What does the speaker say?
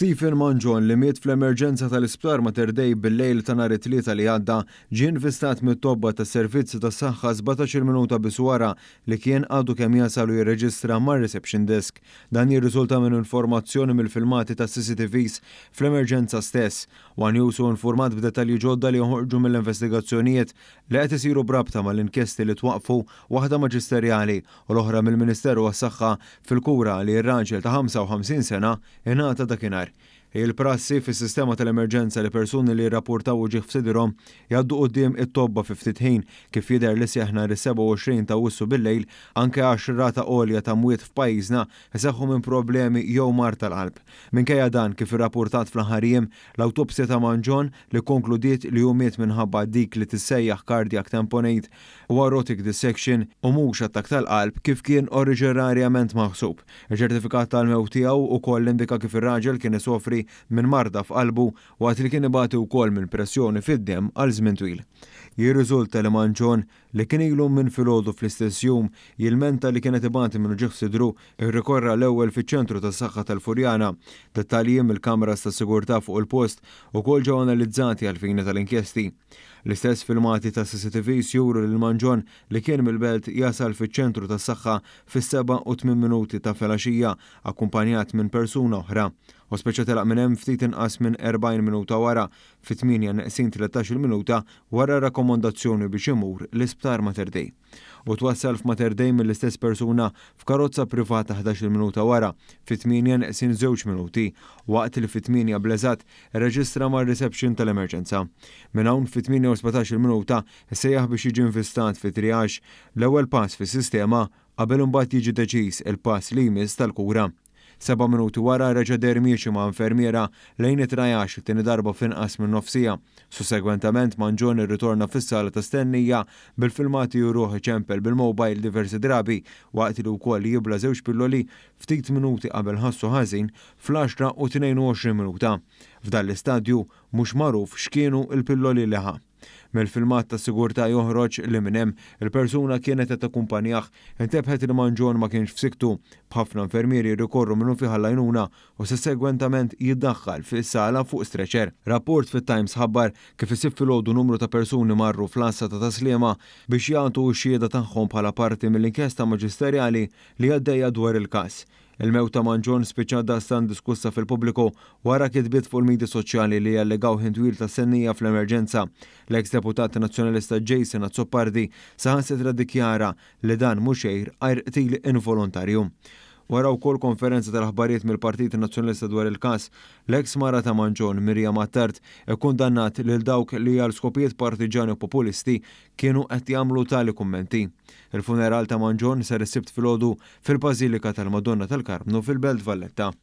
Stephen Manjon li miet fl-emerġenza tal-isptar Mater Dei bil-lejl ta' nhar it-tlieta li għadda ġie invistat mit-tobba tas-servizzi tas-saħħa 17 minuta biss wara li kien għadu kemm jasal u jirreġistra mar-reception desk. Dan jirriżulta minn informazzjoni mill-filmati tas-CCTVs fl-emerġenza stess. One News hu infurmat b'dettalji ġodda li joħorġu mill-investigazzjonijiet li qed isiru brabta mal-inkjesti li twaqfu waħda maġisterjali u l-oħra mill-Ministeru għas-Saħħa fil-kura li r-raġel ta' 55 sena ingħata dakinhar. Il-prassi fis-sistema tal-emerġenza li persuni li rrapportaw ġieħ f'sidrhom jgħaddu quddiem it-tobba fi ftit ħin kif jidher li seħħ is-27 ta' Awwissu bil-lejl anke għax rata għolja ta' mwiet f'pajjiżna iseħħu minn problemi jew mar tal-qalb. Minkejja dan kif irrapportat fl-aħħar l-awtopsja ta' Manjon li konkludiet li hu miet minħabba dik li tissejjaħ cardiac tamponade u aortic dissection u mhux attakk tal-qalb kif kien oriġinarjament maħsub. Il-ċertifikat tal-mewt tiegħu ukoll indika kif ir-raġel kien isofri minn marda f'qalbu waqt li kien ibati wkoll minn pressjoni fid-demm għal żmien twil. Jirriżulta li Manjon li kien ilu minn filgħodu fl-istess jum jilmenta li kienet ibati minn ġieħ f'sidru irrikorra l-ewwel fiċ-ċentru tas-saħħa tal-Furjana. Dettalji mill-kameras tas-sigurtà fuq il-post ukoll ġew analizzati għal fini tal-inkjesti. L-istess filmati ta' CCTVs juru lil Manjon li kien mill-belt jasal fiċ-ċentru tas-saħħa fis-7 u 8 minuti ta' filgħaxija akkumpanjat minn persuna oħra. U speċa telaq minn hemm ftit inqas minn 40 minuta wara fit-8 neqsin 13 minuta wara rakkomandazzjoni biex imur l-isptar Mater Dei. U twassal f'Mater Dei mill-istess persuna f'karozza privata 11 minuta wara fit-8 neqsin 2 minuti waqt li fit-8 bleżat irreġistra mar-reception tal-emerġenza. Minn hawn fit-8 u 17 minuta issejjaħ biex jiġi invistat fit-triaġ l-ewwel pass fis-sistema qabel imbagħad jiġi deċiż il-pass li jmiss tal-kura. 7 minuti wara reġa' der miexi ma' infermiera lejn it-triaġ tieni darba f'inqas minn nofsija. Sussegwentament Manjon irritorna fis-sala ta' stennija bil-filmati juruh iċempel bil-mobile diversi drabi waqt li wkoll jibla 2 pilloli ftit minuti qabel ħassu ħażin fl-10 u 22 minuta. F'dan l-istadju mhux magħruf x'kienu l-pilloli li ħa. Mill-filmat ta' sigurtà joħroġ li minn hemm il-persuna kienet qed takkumpanjah intebħet li Manjon ma kienx f'siktu b'ħafna infermieri rikorru minnu fih għall-għajnuna u sessegwentament jiddaħħal fis-sala fuq stretcher. Rapport fit-Times ħabbar kif isib filgħodu numru ta' persuni marru fl-assa ta' tasliema biex jagħtu x-xhieda tagħhom bħala parti mill-inkjesta maġisterjali li għaddejja dwar il-każ. Il-mewt ta' Manjon spiċċa dastan diskussa fil-pubbliku wara kitbiet fuq il-midja soċjali li allegaw ħin twil ta' sennija fl-emerġenza. L-eks-deputat nazzjonalista Jason Azzopardi saħansitra dikjara li dan mhux xejn għajr qtil involontarju. Wara wkoll konferenza tal-aħbarijiet mill-Partit Nazzjonalista dwar il-każ, l-eks mara ta' Manjon Mirjam Attart ikkundannat lil dawk li għal skopijiet partiġani u populisti kienu qed jagħmlu tali kummenti. Il-funeral ta' Manjon sar is-sibt filgħodu fil-Bażilika tal-Madonna tal-Karmnu fil-Belt Valletta.